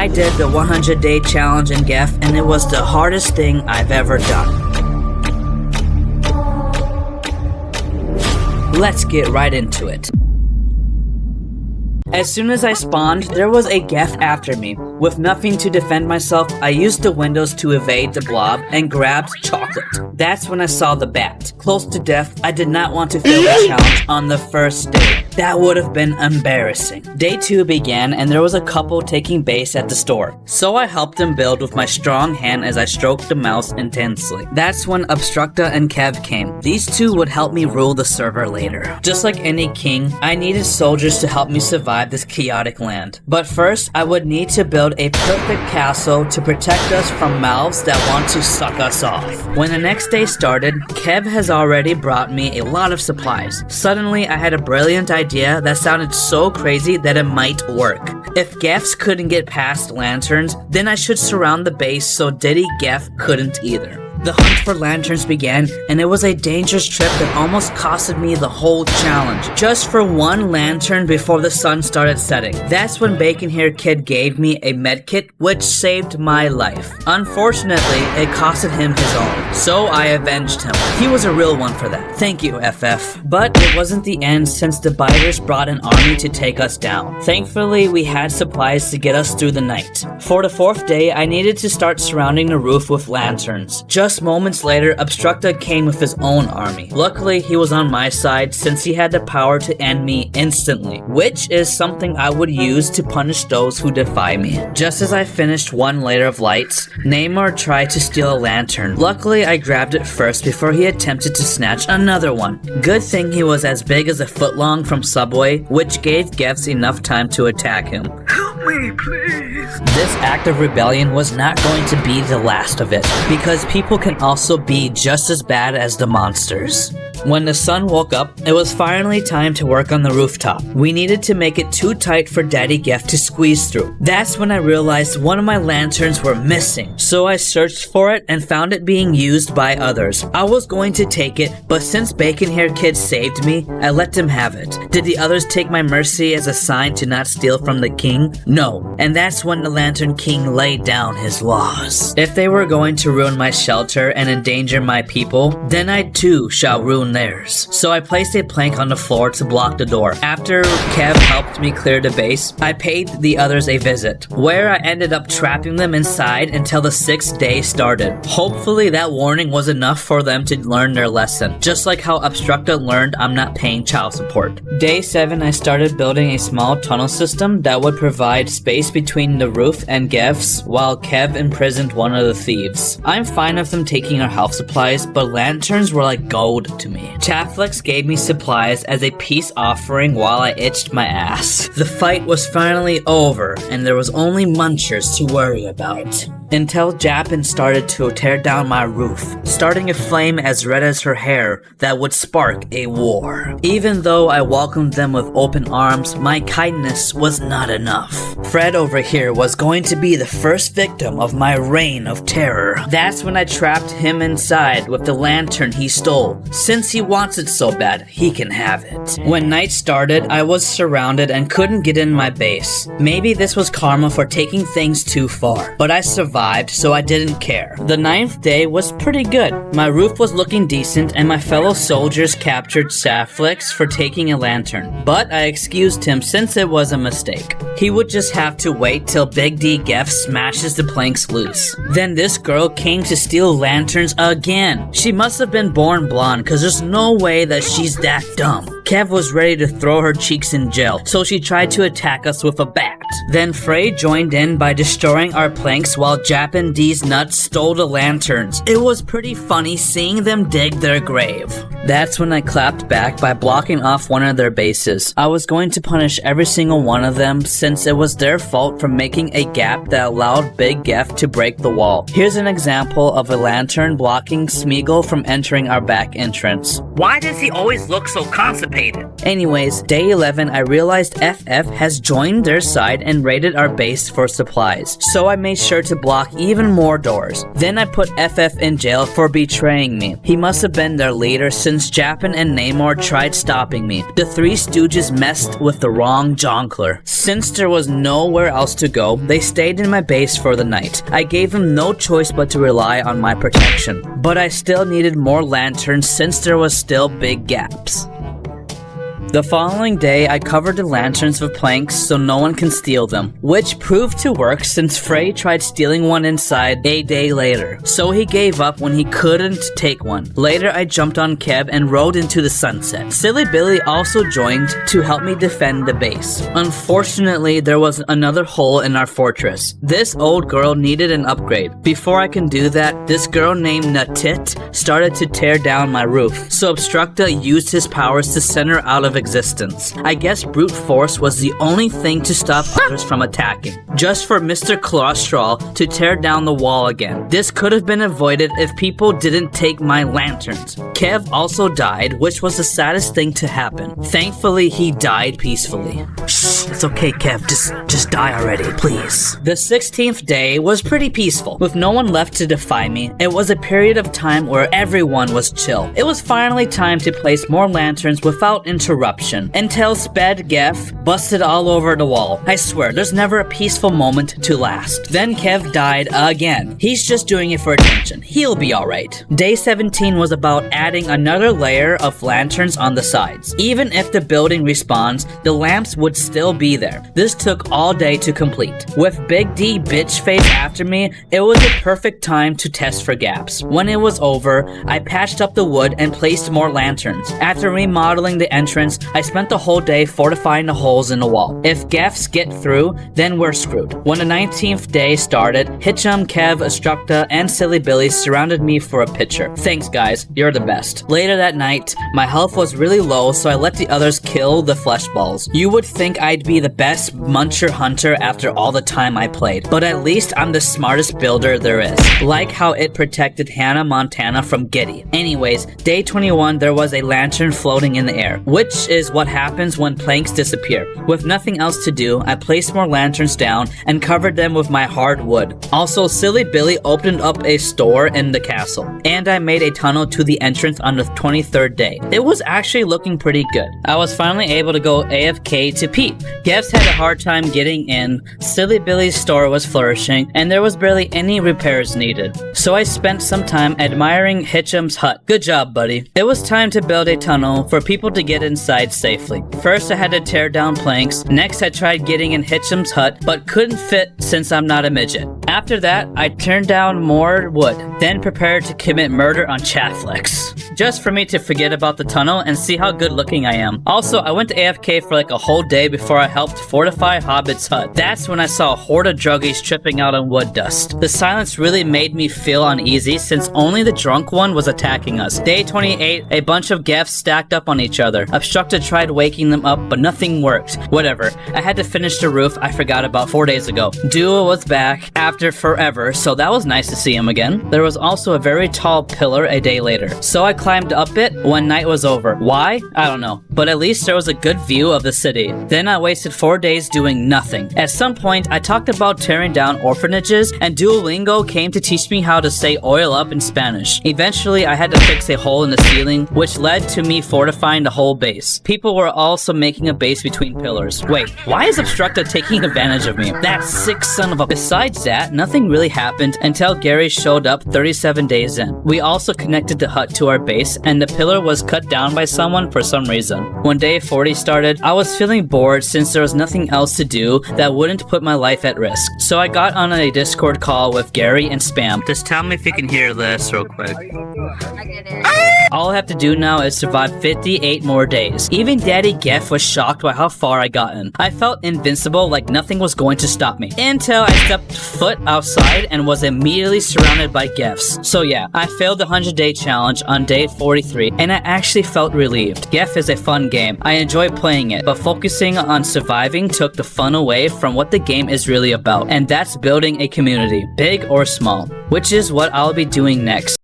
I did the 100-day challenge in GEF and it was the hardest thing I've ever done. Let's get right into it. As soon as I spawned, there was a GEF after me. With nothing to defend myself, I used the windows to evade the blob and grabbed chocolate. That's when I saw the bat. Close to death, I did not want to fail the challenge on the first day. That would have been embarrassing. Day 2 began and there was a couple taking base at the store. So I helped them build with my strong hand as I stroked the mouse intensely. That's when Obstructa and Kev came. These two would help me rule the server later. Just like any king, I needed soldiers to help me survive this chaotic land. But first, I would need to build a perfect castle to protect us from mouths that want to suck us off. When the next day started, Kev has already brought me a lot of supplies. Suddenly, I had a brilliant idea that sounded so crazy that it might work. If GEFs couldn't get past lanterns, then I should surround the base so Diddy GEF couldn't either. The hunt for lanterns began, and it was a dangerous trip that almost costed me the whole challenge. Just for one lantern before the sun started setting. That's when Bacon Hair Kid gave me a medkit, which saved my life. Unfortunately, it costed him his own, so I avenged him. He was a real one for that. Thank you, FF. But it wasn't the end since the biters brought an army to take us down. Thankfully, we had supplies to get us through the night. For the 4th day, I needed to start surrounding the roof with lanterns. Just moments later, Obstructa came with his own army. Luckily, he was on my side since he had the power to end me instantly, which is something I would use to punish those who defy me. Just as I finished one layer of lights, Neymar tried to steal a lantern. Luckily, I grabbed it first before he attempted to snatch another one. Good thing he was as big as a footlong from Subway, which gave GEFs enough time to attack him. Help me, please! This act of rebellion was not going to be the last of it, because people can also be just as bad as the monsters. When the sun woke up, it was finally time to work on the rooftop. We needed to make it too tight for Daddy GEF to squeeze through. That's when I realized one of my lanterns were missing, so I searched for it and found it being used by others. I was going to take it, but since Bacon Hair Kid saved me, I let them have it. Did the others take my mercy as a sign to not steal from the king? No, and that's when the Lantern King laid down his laws. If they were going to ruin my shelter and endanger my people, then I too shall ruin theirs. So I placed a plank on the floor to block the door. After Kev helped me clear the base, I paid the others a visit, where I ended up trapping them inside until the 6th day started. Hopefully that warning was enough for them to learn their lesson, just like how Obstructa learned I'm not paying child support. Day 7, I started building a small tunnel system that would provide space between the roof and GEFs while Kev imprisoned one of the thieves. I'm fine with them taking our health supplies, but lanterns were like gold to me. Chaflex gave me supplies as a peace offering while I itched my ass. The fight was finally over, and there was only munchers to worry about. Until Japin started to tear down my roof, starting a flame as red as her hair that would spark a war. Even though I welcomed them with open arms, my kindness was not enough. Fred over here was going to be the first victim of my reign of terror. That's when I trapped him inside with the lantern he stole. Since he wants it so bad, he can have it. When night started, I was surrounded and couldn't get in my base. Maybe this was karma for taking things too far, but I survived, so I didn't care. The 9th day was pretty good. My roof was looking decent and my fellow soldiers captured Chaflex for taking a lantern, but I excused him since it was a mistake. He would just have to wait till Big D GEF smashes the planks loose. Then this girl came to steal lanterns again. She must have been born blonde, cause there's no way that she's that dumb. Kev was ready to throw her cheeks in jail, so she tried to attack us with a bat. Then Frey joined in by destroying our planks while Japin D's nuts stole the lanterns. It was pretty funny seeing them dig their grave. That's when I clapped back by blocking off one of their bases. I was going to punish every single one of them since it was their fault for making a gap that allowed Big GEF to break the wall. Here's an example of a lantern blocking Smeagol from entering our back entrance. Why does he always look so constipated? Anyways, day 11, I realized FF has joined their side and raided our base for supplies, so I made sure to block even more doors. Then I put FF in jail for betraying me. He must have been their leader since Japan and Namor tried stopping me. The Three Stooges messed with the wrong jongleur. Since there was nowhere else to go, they stayed in my base for the night. I gave them no choice but to rely on my protection. But I still needed more lanterns since there was still big gaps. The following day, I covered the lanterns with planks so no one can steal them, which proved to work since Frey tried stealing one inside a day later, so he gave up when he couldn't take one. Later, I jumped on Kev and rode into the sunset. Silly Billy also joined to help me defend the base. Unfortunately, there was another hole in our fortress. This old girl needed an upgrade. Before I can do that, this girl named Natit started to tear down my roof, so Obstructa used his powers to send her out of existence. I guess brute force was the only thing to stop others from attacking, just for Mr. Colostral to tear down the wall again. This could have been avoided if people didn't take my lanterns. Kev also died, which was the saddest thing to happen. Thankfully, he died peacefully. Shh, it's okay, Kev, just die already, please. The 16th day was pretty peaceful, with no one left to defy me. It was a period of time where everyone was chill. It was finally time to place more lanterns without interruption. Until Big GEF busted all over the wall. I swear, there's never a peaceful moment to last. Then Kev died again. He's just doing it for attention. He'll be alright. Day 17 was about adding another layer of lanterns on the sides. Even if the building respawns, the lamps would still be there. This took all day to complete. With Big D bitch face after me, it was a perfect time to test for gaps. When it was over, I patched up the wood and placed more lanterns. After remodeling the entrance, I spent the whole day fortifying the holes in the wall. If GEFs get through, then we're screwed. When the 19th day started, Hitchum, Kev, Obstructa, and Silly Billy surrounded me for a picture. Thanks guys, you're the best. Later that night, my health was really low, so I let the others kill the flesh balls. You would think I'd be the best muncher hunter after all the time I played, but at least I'm the smartest builder there is. Like how it protected Hannah Montana from Giddy. Anyways, day 21 there was a lantern floating in the air, which is what happens when planks disappear. With nothing else to do, I placed more lanterns down and covered them with my hard wood. Also, Silly Billy opened up a store in the castle, and I made a tunnel to the entrance on the 23rd day. It was actually looking pretty good. I was finally able to go AFK to peep. GEFs had a hard time getting in, Silly Billy's store was flourishing, and there was barely any repairs needed. So I spent some time admiring Hitchum's hut. Good job, buddy. It was time to build a tunnel for people to get inside safely. First, I had to tear down planks. Next, I tried getting in Hitchum's hut, but couldn't fit since I'm not a midget. After that, I turned down more wood, then prepared to commit murder on Chatflix, just for me to forget about the tunnel and see how good looking I am. Also, I went to AFK for like a whole day before I helped fortify Hobbit's hut. That's when I saw a horde of druggies tripping out on wood dust. The silence really made me feel uneasy since only the drunk one was attacking us. Day 28, a bunch of GEFs stacked up on each other. Obstructa tried waking them up, but nothing worked. Whatever. I had to finish the roof I forgot about 4 days ago. Duo was back after forever, so that was nice to see him again. There was also a very tall pillar a day later, so I climbed up it when night was over. Why? I don't know, but at least there was a good view of the city. Then I wasted 4 days doing nothing. At some point, I talked about tearing down orphanages, and Duolingo came to teach me how to say oil up in Spanish. Eventually, I had to fix a hole in the ceiling, which led to me fortifying the whole base. People were also making a base between pillars. Wait, why is Obstructa taking advantage of me? That sick son of a... Besides that, nothing really happened until Gary showed up 37 days in. We also connected the hut to our base, and the pillar was cut down by someone for some reason. When day 40 started, I was feeling bored since there was nothing else to do that wouldn't put my life at risk. So I got on a Discord call with Gary and Spam. Just tell me if you can hear this real quick. All I have to do now is survive 58 more days. Even Daddy GEF was shocked by how far I gotten. I felt invincible, like nothing was going to stop me. Until I stepped foot outside and was immediately surrounded by GEFs. So yeah, I failed the 100-day challenge on day 43, and I actually felt relieved. GEF is a fun game. I enjoy playing it, but focusing on surviving took the fun away from what the game is really about, and that's building a community, big or small, which is what I'll be doing next.